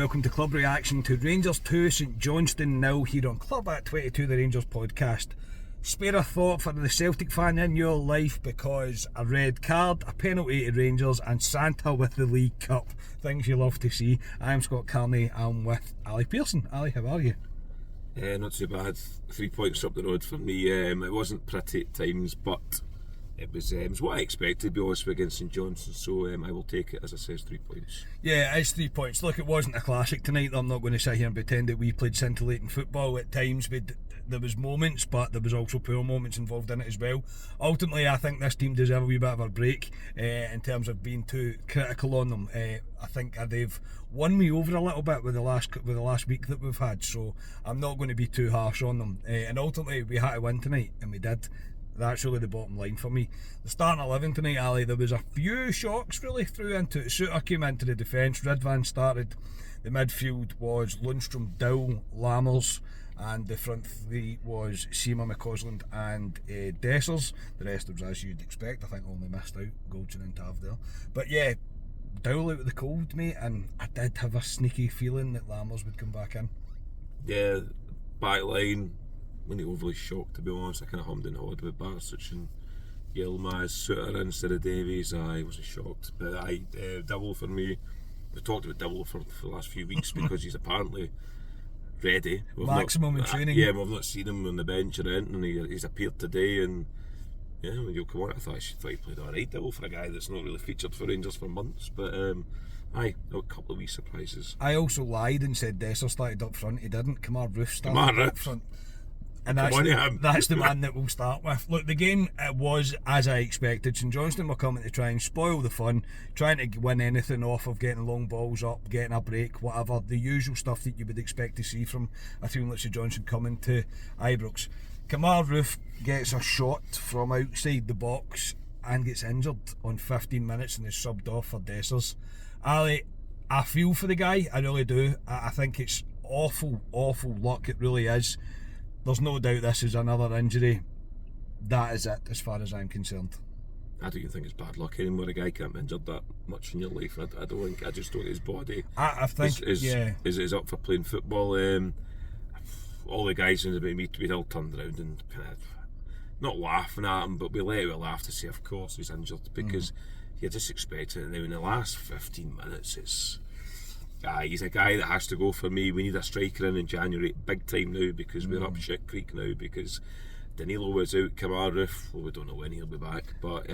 welcome to Club Reaction to Rangers 2, St Johnstone 0 here on Club at 22, the Rangers podcast. Spare a thought for the Celtic fan in your life, because a red card, a penalty to Rangers and Santa with the League Cup. Things you love to see. I'm Scott Carney, I'm with Ali Pearson. Ali, how are you? Not too bad. 3 points up the road for me. It wasn't pretty at times, but it was what I expected, to be honest, against St Johnstone, so I will take it, as I says, 3 points. Yeah, it's 3 points. Look, it wasn't a classic tonight. I'm not going to sit here and pretend that we played scintillating football. At times there was moments, but there was also poor moments involved in it as well. Ultimately, I think this team deserve a wee bit of a break in terms of being too critical on them. I think they've won me over a little bit with the last week that we've had, so I'm not going to be too harsh on them. And ultimately, we had to win tonight, and we did. That's really the bottom line for me. The starting 11 tonight, Ali, there was a few shocks really through into it. Suter came into the defence, Ridvan started, the midfield was Lundstrom, Dow, Lammers, and the front three was Seema, McCausland and Dessers. The rest was as you'd expect. I think I only missed out Goldson and Tav there. But yeah, Dow out with the cold, mate, and I did have a sneaky feeling that Lammers would come back in. Yeah, back line, wasn't overly shocked, to be honest. I kind of hummed and hawed with Barisic and Yilmaz, Suter instead of Davies. I wasn't shocked, but Dibble for me. We talked about Dibble for the last few weeks because he's apparently ready. Maximum in training. Yeah, we've not seen him on the bench or anything. He's appeared today, and yeah, when you come on, I thought he played alright, Dibble, for a guy that's not really featured for Rangers for months. But a couple of wee surprises. I also lied and said Dessers started up front. He didn't. Roofe started up front. And that's the man that we'll start with. Look, the game was as I expected. St Johnstone were coming to try and spoil the fun, trying to win anything off of getting long balls up, getting a break, whatever. The usual stuff that you would expect to see from a team like St Johnstone coming to Ibrox. Roofe gets a shot from outside the box and gets injured on 15 minutes and is subbed off for Dessers. Ali, I feel for the guy, I really do. I think it's awful luck, it really is. There's no doubt this is another injury. That is it, as far as I'm concerned. I don't even think it's bad luck anymore. A guy can't be injured that much in your life. I just don't think his body I think is up for playing football. All the guys in the meet, we'd all turned around and kind of not laughing at him, but we let out a laugh to say, of course he's injured, because you just expect it. And now in the last 15 minutes, he's a guy that has to go for me. We need a striker in January, big time now, because we're up shit creek now, because Danilo is out, Roofe, well, we don't know when he'll be back, but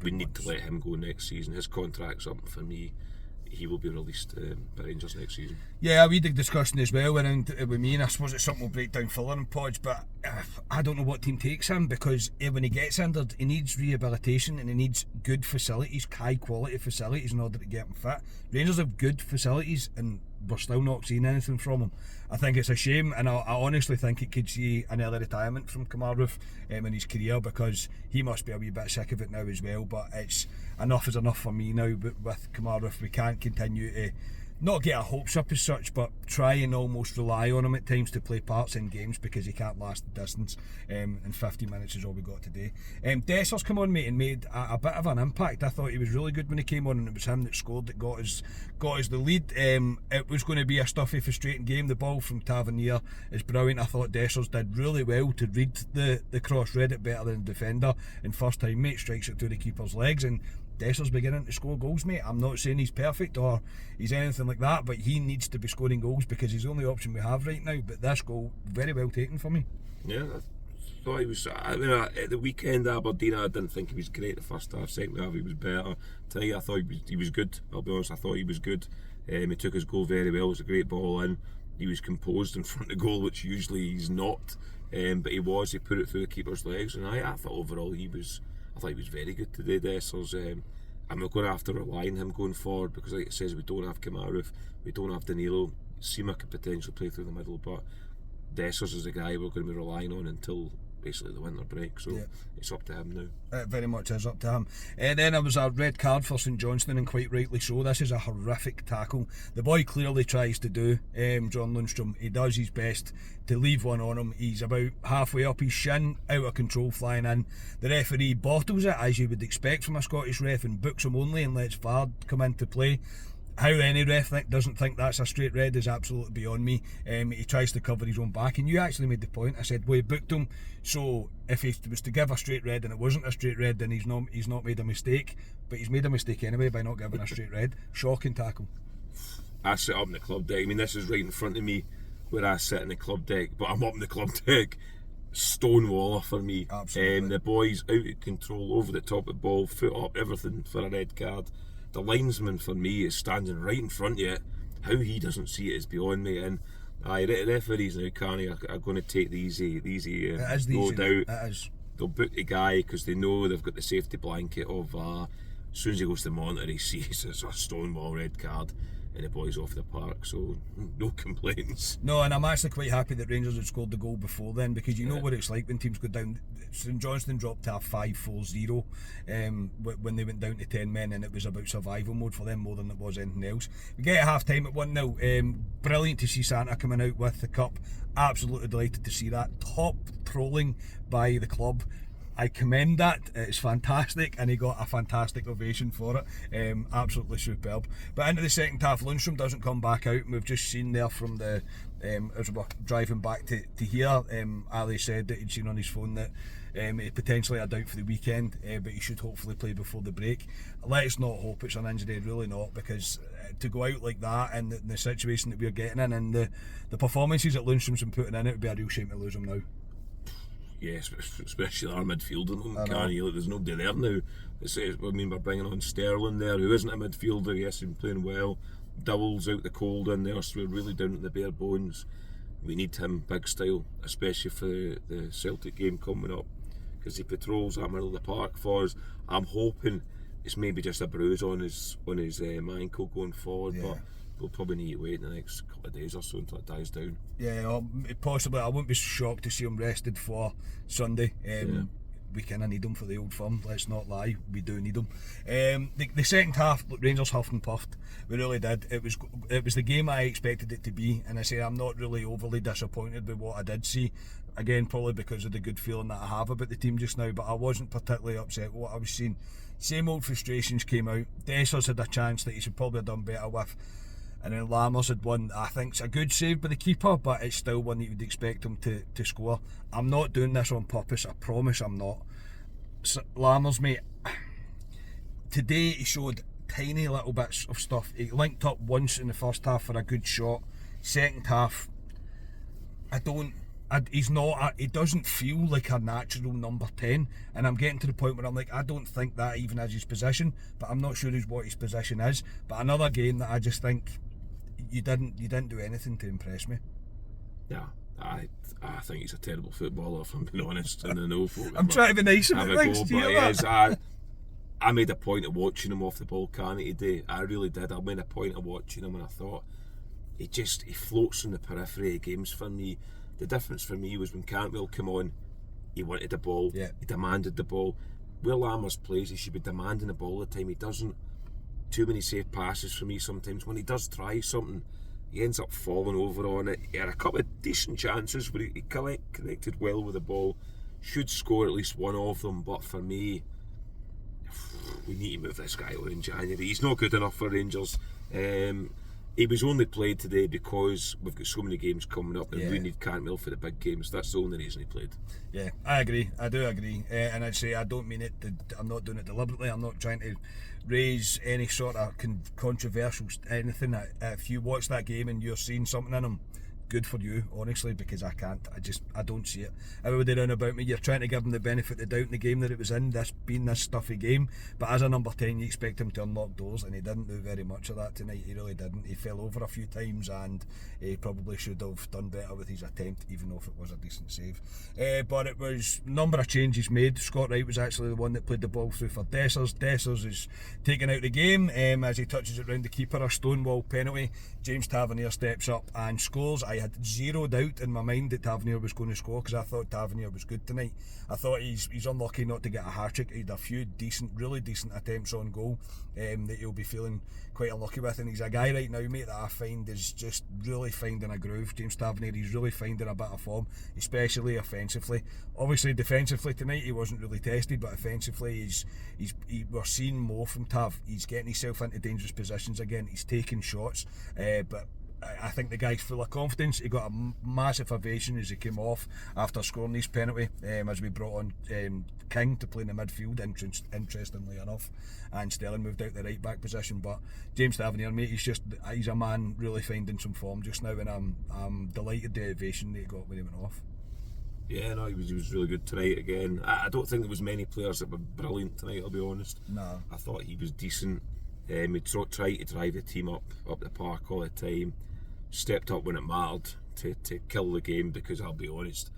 we need to let him go next season. His contract's up for me. He will be released by Rangers next season. Yeah, we did discussion as well around with me, and I suppose it's something we'll break down further in pods, but I don't know what team takes him, because when he gets injured, he needs rehabilitation and he needs good facilities, high quality facilities, in order to get him fit. Rangers have good facilities and we're still not seeing anything from him. I think it's a shame, and I honestly think it could see an early retirement from Roofe in his career, because he must be a wee bit sick of it now as well. But it's enough is enough for me now. But with Roofe, we can't continue to not get our hopes up as such, but try and almost rely on him at times to play parts in games, because he can't last the distance, and 50 minutes is all we got today. Dessers come on, mate, and made a bit of an impact. I thought he was really good when he came on, and it was him that scored, that got us the lead. It was going to be a stuffy, frustrating game. The ball from Tavernier is brilliant. I thought Dessers did really well to read the cross, read it better than the defender, and first time, mate, strikes it through the keeper's legs, and Dessers beginning to score goals, mate. I'm not saying he's perfect or he's anything like that, but he needs to be scoring goals, because he's the only option we have right now. But this goal, very well taken for me. Yeah, I thought he was. I mean, at the weekend, Aberdeen, I didn't think he was great the first half. Second half, he was better. Tonight, I thought he was good. I'll be honest, I thought he was good. He took his goal very well. It was a great ball in. He was composed in front of goal, which usually he's not. But he was. He put it through the keeper's legs, and I thought overall he was. I thought he was very good today, Dessers. I'm not going to have to rely on him going forward, because, like it says, we don't have Roofe, we don't have Danilo. Seema could potentially play through the middle, but Dessers is the guy we're going to be relying on until basically the winter break, so it's up to him now. It very much is up to him. Then there was a red card for St Johnstone, and quite rightly so. This is a horrific tackle. The boy clearly tries to do, John Lundstrom. He does his best to leave one on him. He's about halfway up his shin, out of control, flying in. The referee bottles it, as you would expect from a Scottish ref, and books him only and lets VAR come into play. How any ref doesn't think that's a straight red is absolutely beyond me. He tries to cover his own back, and you actually made the point. I said, well, he booked him, so if he was to give a straight red and it wasn't a straight red, then he's not made a mistake. But he's made a mistake anyway by not giving a straight red. Shocking tackle. I sit up in the club deck. I mean, this is right in front of me where I sit in the club deck, but I'm up in the club deck. Stonewaller for me. Absolutely. The boys out of control, over the top of the ball, foot up, everything for a red card. The linesman for me is standing right in front of you. How he doesn't see it is beyond me. And referees now, Carney, are going to take the easy no doubt. It is. They'll boot the guy because they know they've got the safety blanket of as soon as he goes to the monitor, he sees it's a Stonewall red card and the boys off the park, so no complaints. No, and I'm actually quite happy that Rangers had scored the goal before then, because you know what it's like when teams go down. St Johnstone dropped to a 5-4-0 when they went down to 10 men, and it was about survival mode for them more than it was anything else. We get at half time at 1-0. Brilliant to see Santa coming out with the cup. Absolutely delighted to see that. Top trolling by the club. I commend that. It's fantastic, and he got a fantastic ovation for it. Absolutely superb. But into the second half, Lundstrom doesn't come back out, and we've just seen there from the as we were driving back to here, Ali said that he'd seen on his phone that he potentially had out for the weekend, but he should hopefully play before the break. Let's not hope it's an injury, really not, because to go out like that in the situation that we're getting in, and the performances that Lundstrom's been putting in, it would be a real shame to lose him now. Yes, especially our midfielder. There's nobody there now. We're bringing on Sterling there, who isn't a midfielder. Yes, he's been playing well. Dowell's out the cold in there, so we're really down at the bare bones. We need him big style, especially for the Celtic game coming up, because he patrols that middle of the park for us. I'm hoping it's maybe just a bruise on his ankle going forward, but we'll probably need to wait in the next couple of days or so until it dies down. Yeah, possibly. I wouldn't be shocked to see him rested for Sunday. We kind of need him for the old firm, let's not lie, we do need him. The second half, Rangers huffed and puffed, we really did. It was the game I expected it to be, and I say I'm not really overly disappointed with what I did see. Again, probably because of the good feeling that I have about the team just now, but I wasn't particularly upset with what I was seeing. Same old frustrations came out. Dessers had a chance that he should probably have done better with, and then Lammers had one, I think it's a good save by the keeper, but it's still one that you would expect him to score. I'm not doing this on purpose, I promise I'm not. So, Lammers, mate, today he showed tiny little bits of stuff. He linked up once in the first half for a good shot. Second half, he doesn't feel like a natural number 10, and I'm getting to the point where I'm like, I don't think that even is his position, but I'm not sure what his position is. But another game that I just think you didn't do anything to impress me. Yeah, I think he's a terrible footballer, if I'm being honest, and I know folk I'm trying to be nice about things. I made a point of watching him off the ball, Carney, today. I really did. I made a point of watching him, and I thought he floats on the periphery of games for me. The difference for me was when Cantwell came on, he wanted the ball, he demanded the ball. Where Lammers plays, he should be demanding the ball all the time. He doesn't. Too many safe passes for me sometimes. When he does try something, he ends up falling over on it. He had a couple of decent chances where he connected well with the ball. Should score at least one of them, but for me, we need to move this guy on in January. He's not good enough for Rangers. He was only played today because we've got so many games coming up, and we need Cantwell for the big games. That's the only reason he played. Yeah, I agree. I do agree. And I'd say I don't mean it. I'm not doing it deliberately. I'm not trying to raise any sort of controversial anything. If you watch that game and you're seeing something in him, good for you, honestly, because I can't. I don't see it. Everybody round about me, you're trying to give him the benefit of the doubt in the game that it was in, this being this stuffy game, but as a number 10 you expect him to unlock doors, and he didn't do very much of that tonight. He really didn't. He fell over a few times, and he probably should have done better with his attempt, even though if it was a decent save. But it was a number of changes made. Scott Wright was actually the one that played the ball through for Dessers. Dessers is taken out the game as he touches it round the keeper. A Stonewall penalty. James Tavernier steps up and scores. I had zero doubt in my mind that Tavernier was going to score, because I thought Tavernier was good tonight. I thought he's unlucky not to get a hat-trick. He had a few really decent attempts on goal that he'll be feeling quite unlucky with, and he's a guy right now, mate, that I find is just really finding a groove. James Tavernier, he's really finding a bit of form, especially offensively. Obviously defensively tonight he wasn't really tested, but offensively we're seeing more from Tav. He's getting himself into dangerous positions again, he's taking shots, but I think the guy's full of confidence. He got a massive ovation as he came off after scoring his penalty, as we brought on King to play in the midfield, interestingly enough, and Sterling moved out the right back position. But James Tavernier, mate, he's a man really finding some form just now, and I'm delighted the ovation that he got when he went off. Yeah, no, he was really good tonight again. I don't think there was many players that were brilliant tonight, I'll be honest. No. I thought he was decent. He tried to drive the team up the park all the time, stepped up when it mattered to kill the game, because I'll be honest,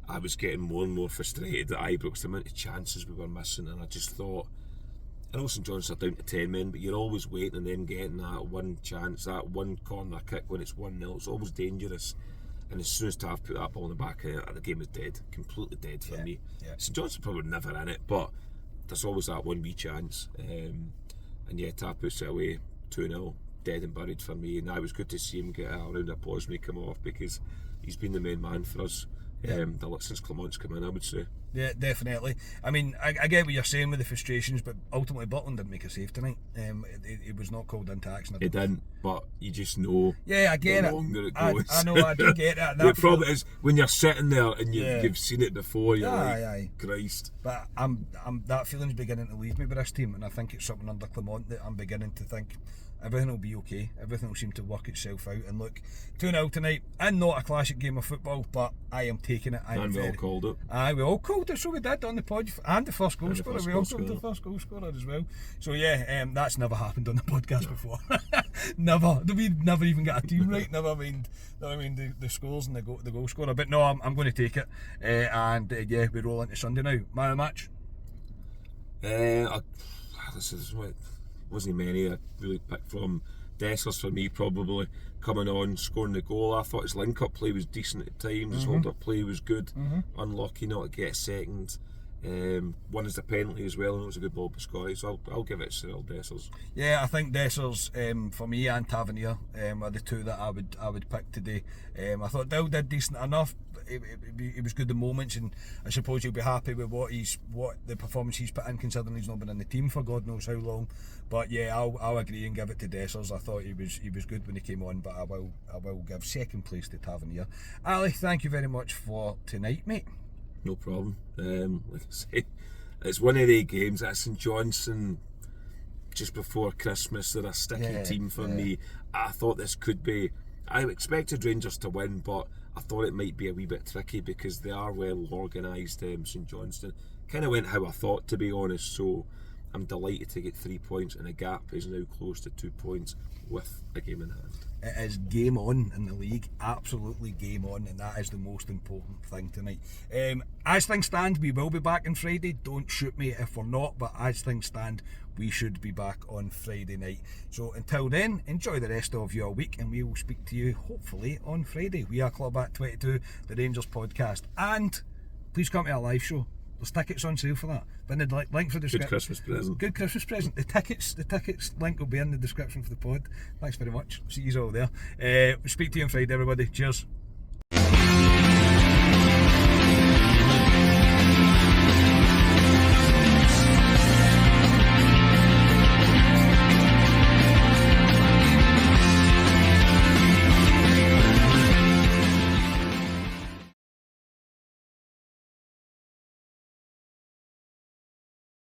I was getting more and more frustrated at Ibrox, the amount of chances we were missing, and I just thought, I know St Johnstone are down to 10 men, but you're always waiting on them getting that one chance, that one corner kick when it's 1-0, it's always dangerous. And as soon as Tav put that ball in the back of it, the game was dead, completely dead for me. Yeah. St Johnstone probably never in it, but there's always that one wee chance. And yeah, Tav puts it away, 2-0, dead and buried for me. And it was good to see him get a round of applause when he came off, because he's been the main man for us since Clement's come in, I would say. Yeah, definitely. I mean, I get what you're saying with the frustrations, but ultimately Butland didn't make a save tonight. It was not called into action. It didn't, but you just know. Yeah, I get the it. longer it goes. I know, I do get it. The problem is when you're sitting there and you've seen it before, you're aye. Christ. But I'm that feeling's beginning to leave me with this team, and I think it's something under Clement that I'm beginning to think everything will be okay. Everything will seem to work itself out. And look, 2-0 tonight, and not a classic game of football, but I am taking it. And we all called it. Aye, we all called it, so we did on the pod, and the first goal scorer. We all called the first goal scorer as well. So yeah, that's never happened on the podcast before. Never. We never even got a team right. Never mind the scores and the goal scorer. But no, I'm going to take it. Yeah, we roll into Sunday now. Man of the match. Wasn't many I really picked from. Dessers for me, probably coming on, scoring the goal. I thought his link-up play was decent at times. His hold-up play was good. Unlucky not to get second. One is the penalty as well, and it was a good ball by Scotty, so I'll give it to Cyril Dessers. Yeah, I think Dessers for me and Tavernier are the two that I would pick today. I thought Dill did decent enough. It was good in moments, and I suppose he'll be happy with what the performance he's put in, considering he's not been in the team for God knows how long. But yeah, I'll agree and give it to Dessers. I thought he was good when he came on, but I will give second place to Tavernier. Ali, thank you very much for tonight, mate. No problem. Like I say, it's one of the games at St Johnstone just before Christmas. They're a sticky team for me. I thought this could be. I expected Rangers to win, but I thought it might be a wee bit tricky because they are well organised. St Johnstone kind of went how I thought, to be honest. So I'm delighted to get 3 points, and the gap is now close to 2 points with a game in hand. It is game on in the league, absolutely game on, and that is the most important thing tonight. As things stand, we will be back on Friday. Don't shoot me if we're not, but as things stand, we should be back on Friday night. So until then, enjoy the rest of your week, and we will speak to you hopefully on Friday. We are Club at 22, the Rangers podcast, and please come to our live show. There's tickets on sale for that. But in the link for the description. Good Christmas present. Good Christmas present. The tickets link will be in the description for the pod. Thanks very much. See you all there. Speak to you on Friday, everybody. Cheers.